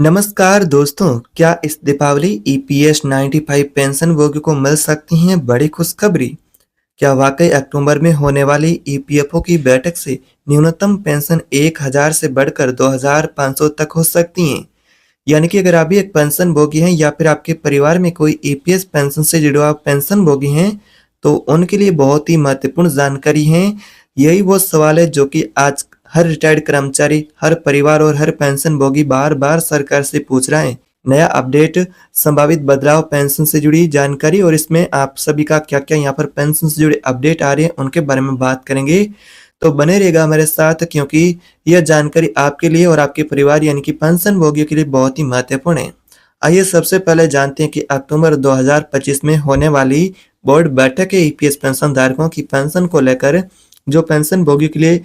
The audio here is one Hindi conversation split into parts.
नमस्कार दोस्तों, क्या इस दीपावली ईपीएस 95 पेंशनभोगियों को मिल सकती है बड़ी खुशखबरी? क्या वाकई अक्टूबर में होने वाली ईपीएफओ की बैठक से न्यूनतम पेंशन 1000 से बढ़कर 2500 तक हो सकती है? यानी कि अगर आप भी एक पेंशन भोगी हैं या फिर आपके परिवार में कोई ईपीएस पेंशन से जुड़े हुआ पेंशन भोगी हैं, तो उनके लिए बहुत ही महत्वपूर्ण जानकारी है। यही वो सवाल है जो कि आज हर रिटायर्ड कर्मचारी, हर परिवार और हर पेंशन भोगी बार-बार सरकार से पूछ रहा है। नया अपडेट, संभावित बदलाव, पेंशन से जुड़ी जानकारी और इसमें आप सभी का क्या-क्या यहाँ पर पेंशन से जुड़े अपडेट आ रहे हैं, उनके बारे में बात करेंगे। तो बने रहिएगा हमारे साथ क्योंकि यह जानकारी आपके लिए और आपके परिवार यानी कि पेंशन भोगियों के लिए बहुत ही महत्वपूर्ण है। आइए सबसे पहले जानते हैं कि अक्टूबर 2025 में होने वाली बोर्ड बैठक है ईपीएस पेंशन धारकों की पेंशन को लेकर जो पेंशन भोगियों के लिए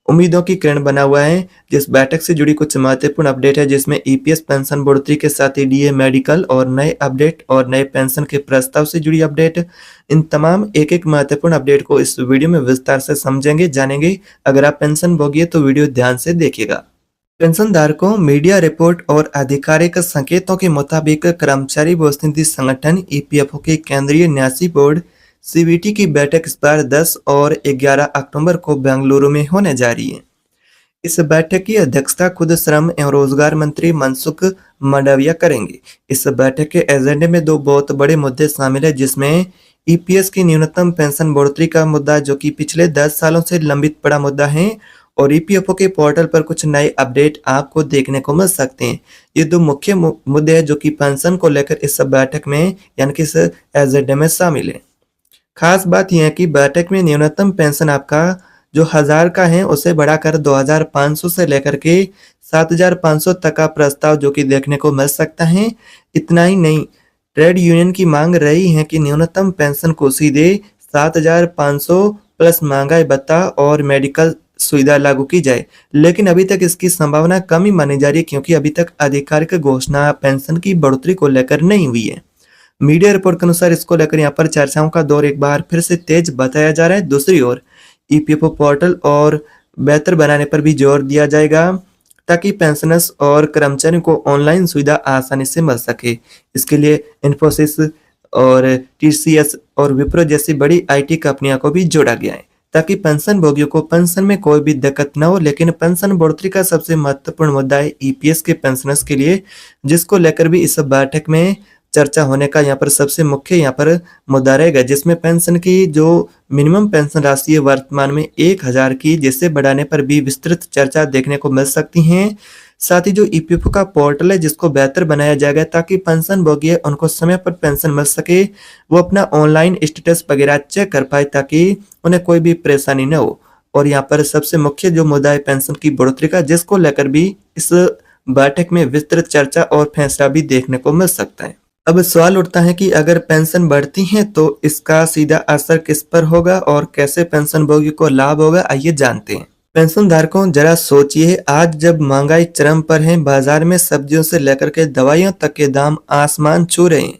उम्मीदों की किरण बना हुआ है। जिस बैठक से जुड़ी कुछ महत्वपूर्ण अपडेट है जिसमें ईपीएस पेंशन बढ़ोतरी के साथ ही डीए मेडिकल और नए अपडेट और नए पेंशन के प्रस्ताव से जुड़ी अपडेट। इन तमाम एक-एक महत्वपूर्ण अपडेट को इस वीडियो में विस्तार से समझेंगे, जानेंगे। अगर आप पेंशन भोगी हैं तो वीडियो ध्यान से देखिएगा। पेंशन धारकों, मीडिया रिपोर्ट और आधिकारिक संकेतों के मुताबिक कर्मचारी भविष्य निधि संगठन ईपीएफओ के केंद्रीय न्यासी बोर्ड सीबीटी की बैठक इस बार 10 और 11 अक्टूबर को बेंगलुरु में होने जा रही है। इस बैठक की अध्यक्षता खुद श्रम एवं रोजगार मंत्री मनसुख मंडाविया करेंगे। इस बैठक के एजेंडे में दो बहुत बड़े मुद्दे शामिल है जिसमें ईपीएस की न्यूनतम पेंशन बढ़ोतरी का मुद्दा जो कि पिछले 10 सालों से लंबित पड़ा मुद्दा है और ईपीएफओ के पोर्टल पर कुछ नए अपडेट आपको देखने को मिल सकते हैं। ये दो मुख्य मुद्दे हैं जो कि पेंशन को लेकर इस बैठक में यानी कि इस एजेंडे में शामिल है। खास बात यह है कि बैठक में न्यूनतम पेंशन आपका जो 1000 का है उसे बढ़ाकर 2500 से लेकर के 7500 तक का प्रस्ताव जो कि देखने को मिल सकता है। इतना ही नहीं, ट्रेड यूनियन की मांग रही है कि न्यूनतम पेंशन को सीधे 7500 प्लस महंगाई भत्ता और मेडिकल सुविधा लागू की जाए, लेकिन अभी तक इसकी संभावना कम ही मानी जा रही है क्योंकि अभी तक आधिकारिक घोषणा पेंशन की बढ़ोतरी को लेकर नहीं हुई है। मीडिया रिपोर्ट के अनुसार इसको लेकर यहाँ पर चर्चाओं का दौर एक बार फिर से तेज बताया जा रहा है। दूसरी ओर ईपीएफओ पोर्टल और बेहतर बनाने पर भी जोर दिया जाएगा ताकि पेंशनर्स और कर्मचारियों को ऑनलाइन सुविधा आसानी से मिल सके। इसके लिए इन्फोसिस और टीसीएस और विप्रो जैसी बड़ी आईटी कंपनियों को भी जोड़ा गया है ताकि पेंशन भोगियों को पेंशन में कोई भी दिक्कत न हो। लेकिन पेंशन बढ़ोतरी का सबसे महत्वपूर्ण मुद्दा है ईपीएस के पेंशनर्स के लिए, जिसको लेकर भी इस बैठक में चर्चा होने का यहाँ पर सबसे मुख्य यहाँ पर मुद्दा रहेगा, जिसमें पेंशन की जो मिनिमम पेंशन राशि है वर्तमान में 1000 की, जिसे बढ़ाने पर भी विस्तृत चर्चा देखने को मिल सकती है। साथ ही जो ईपीएफओ का पोर्टल है जिसको बेहतर बनाया जाएगा ताकि पेंशन भोगी है उनको समय पर पेंशन मिल सके, वो अपना ऑनलाइन स्टेटस वगैरह चेक कर पाए ताकि उन्हें कोई भी परेशानी न हो। और यहाँ पर सबसे मुख्य जो मुद्दा है पेंशन की बढ़ोतरी का, जिसको लेकर भी इस बैठक में विस्तृत चर्चा और फैसला भी देखने को मिल सकता है। अब सवाल उठता है कि अगर पेंशन बढ़ती है तो इसका सीधा असर किस पर होगा और कैसे पेंशन भोगी को लाभ होगा, आइए जानते हैं। पेंशन धारकों, जरा सोचिए, आज जब महंगाई चरम पर है, बाजार में सब्जियों से लेकर के दवाइयों तक के दाम आसमान छू रहे हैं,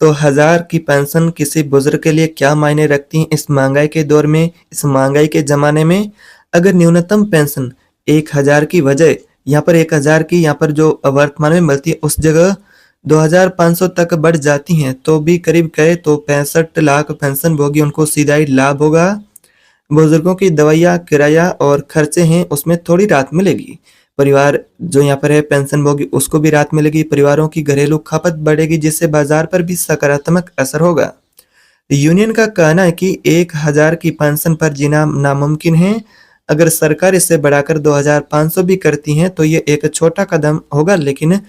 तो 1000 की पेंशन किसी बुजुर्ग के लिए क्या मायने रखती है इस महंगाई के दौर में, इस महंगाई के जमाने में। अगर न्यूनतम पेंशन 1000 की वजह यहाँ पर 1000 की यहाँ पर जो वर्तमान में मिलती है उस जगह 2500 तक बढ़ जाती हैं तो भी करीब कहे तो 65 लाख पेंशन भोगी उनको सीधा ही लाभ होगा। बुजुर्गों की दवाइयाँ, किराया और खर्चे हैं उसमें थोड़ी राहत मिलेगी। परिवार जो यहाँ पर है पेंशन भोगी उसको भी राहत मिलेगी। परिवारों की घरेलू खपत बढ़ेगी जिससे बाजार पर भी सकारात्मक असर होगा। यूनियन का कहना है कि 1000 की पेंशन पर जीना नामुमकिन है। अगर सरकार इसे बढ़ाकर 2500 भी करती है तो ये एक छोटा कदम होगा, लेकिन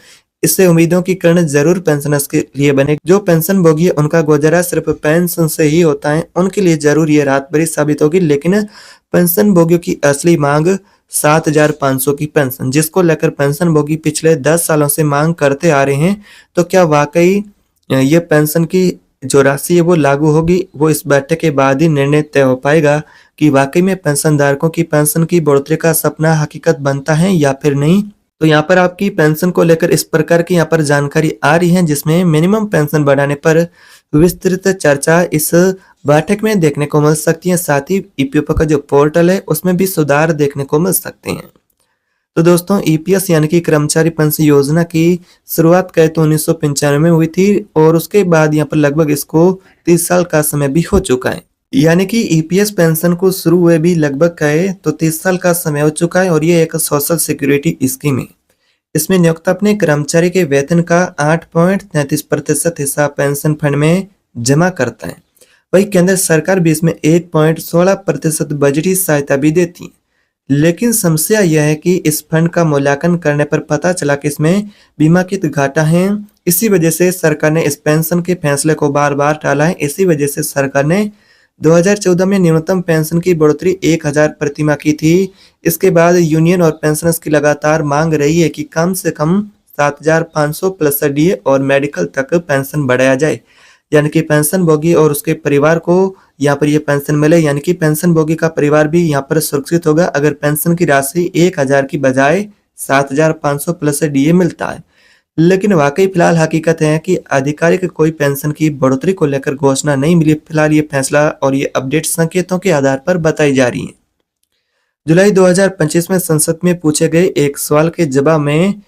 इससे उम्मीदों की किरण जरूर पेंशनर्स के लिए बनेगी। जो पेंशन भोगी है उनका गुजारा सिर्फ पेंशन से ही होता है, उनके लिए जरूर ये राहत भरी साबित होगी। लेकिन पेंशन भोगियों की असली मांग 7500 की पेंशन, जिसको लेकर पेंशन भोगी पिछले 10 सालों से मांग करते आ रहे हैं, तो क्या वाकई ये पेंशन की जो राशि है वो लागू होगी? वो इस बैठक के बाद ही निर्णय तय हो पाएगा कि वाकई में पेंशन धारकों की पेंशन की बढ़ोतरी का सपना हकीकत बनता है या फिर नहीं। तो यहाँ पर आपकी पेंशन को लेकर इस प्रकार की यहाँ पर जानकारी आ रही है जिसमें मिनिमम पेंशन बढ़ाने पर विस्तृत चर्चा इस बैठक में देखने को मिल सकती है। साथ ही ईपीएफओ का जो पोर्टल है उसमें भी सुधार देखने को मिल सकते हैं। तो दोस्तों ईपीएस यानी कि कर्मचारी पेंशन योजना की शुरुआत कहे तो 1995 में हुई थी और उसके बाद यहाँ पर लगभग इसको 30 साल का समय भी हो चुका है। यानी कि ईपीएस पेंशन को शुरू हुए भी लगभग कहे तो 30 साल का समय हो चुका है और ये एक सोशल सिक्योरिटी स्कीम है। इसमें नियोक्ता अपने कर्मचारी के वेतन का 8.33% हिस्सा पेंशन फंड में जमा करता है। वहीं केंद्र सरकार भी इसमें 1.16% बजटीय सहायता भी देती है। लेकिन समस्या यह है कि इस फंड का मूल्यांकन करने पर पता चला कि इसमें बीमाकृत घाटा है। इसी वजह से सरकार ने इस पेंशन के फैसले को बार बार टाला है। इसी वजह से सरकार ने 2014 में न्यूनतम पेंशन की बढ़ोतरी 1000 प्रतिमाह की थी। इसके बाद यूनियन और पेंशनर्स की लगातार मांग रही है कि कम से कम 7500 प्लस डीए और मेडिकल तक पेंशन बढ़ाया जाए, यानी कि पेंशन भोगी और उसके परिवार को यहाँ पर ये पेंशन मिले, यानी कि पेंशन भोगी का परिवार भी यहाँ पर सुरक्षित होगा अगर पेंशन की राशि 1000 की बजाय 7500 प्लस डीए मिलता है। लेकिन वाकई फिलहाल हकीकत है कि आधिकारिक कोई पेंशन की बढ़ोतरी को लेकर घोषणा नहीं मिली। फिलहाल ये फैसला और ये अपडेट संकेतों के आधार पर बताई जा रही है। जुलाई 2025 में संसद में पूछे गए एक सवाल के जवाब में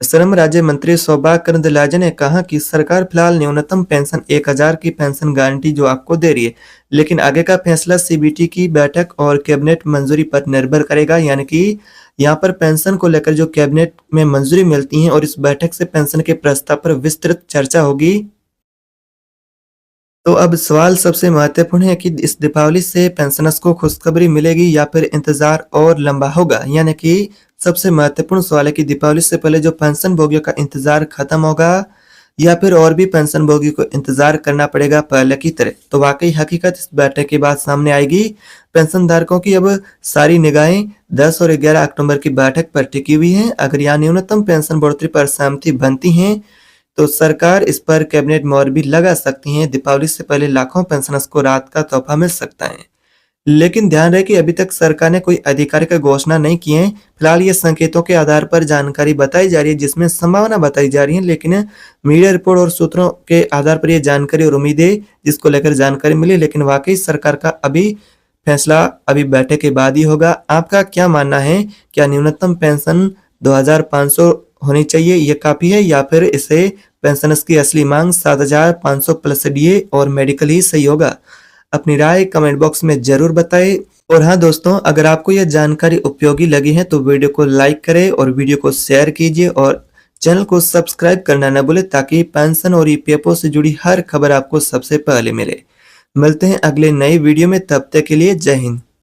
श्रम राज्य मंत्री सौभाग्य कर्ंदलाजे ने कहा कि सरकार फिलहाल न्यूनतम पेंशन 1000 की पेंशन गारंटी जो आपको दे रही है, लेकिन आगे का फैसला सीबीटी की बैठक और कैबिनेट मंजूरी पर निर्भर करेगा। यानी कि यहाँ पर पेंशन को लेकर जो कैबिनेट में मंजूरी मिलती है और इस बैठक से पेंशन के प्रस्ताव पर विस्तृत चर्चा होगी। तो अब सवाल सबसे महत्वपूर्ण है कि इस दीपावली से पेंशनर्स को खुशखबरी मिलेगी या फिर इंतजार और लंबा होगा। यानी कि सबसे महत्वपूर्ण सवाल है कि दीपावली से पहले जो पेंशन भोगियों का इंतजार खत्म होगा या फिर और भी पेंशन भोगी को इंतजार करना पड़ेगा पहले की तरह। तो वाकई हकीकत इस बैठक के बाद सामने आएगी। पेंशन धारकों की अब सारी निगाहें 10 और 11 अक्टूबर की बैठक पर टिकी हुई हैं। अगर यहाँ न्यूनतम पेंशन बढ़ोतरी पर सहमति बनती है तो सरकार इस पर कैबिनेट मोहर भी लगा सकती है। दीपावली से पहले लाखों पेंशनर्स को राहत का तोहफा मिल सकता है। लेकिन ध्यान रहे कि अभी तक सरकार ने कोई आधिकारिक घोषणा नहीं की है। फिलहाल ये संकेतों के आधार पर जानकारी बताई जा रही है, जिसमें संभावना बताई जा रही है, लेकिन मीडिया रिपोर्ट और सूत्रों के आधार पर ये जानकारी और उम्मीदें जिसको लेकर जानकारी मिली। लेकिन वाकई सरकार का अभी फैसला अभी बैठक के बाद ही होगा। आपका क्या मानना है? क्या न्यूनतम पेंशन 2500 होनी चाहिए, ये काफी है, या फिर इसे पेंशनर्स की असली मांग 7500 प्लस डीए और मेडिकल ही सही होगा? अपनी राय कमेंट बॉक्स में जरूर बताएं। और हाँ दोस्तों, अगर आपको यह जानकारी उपयोगी लगी है तो वीडियो को लाइक करें और वीडियो को शेयर कीजिए और चैनल को सब्सक्राइब करना न भूलें ताकि पेंशन और ईपीएफओ से जुड़ी हर खबर आपको सबसे पहले मिले। मिलते हैं अगले नए वीडियो में, तब तक के लिए जय हिंद।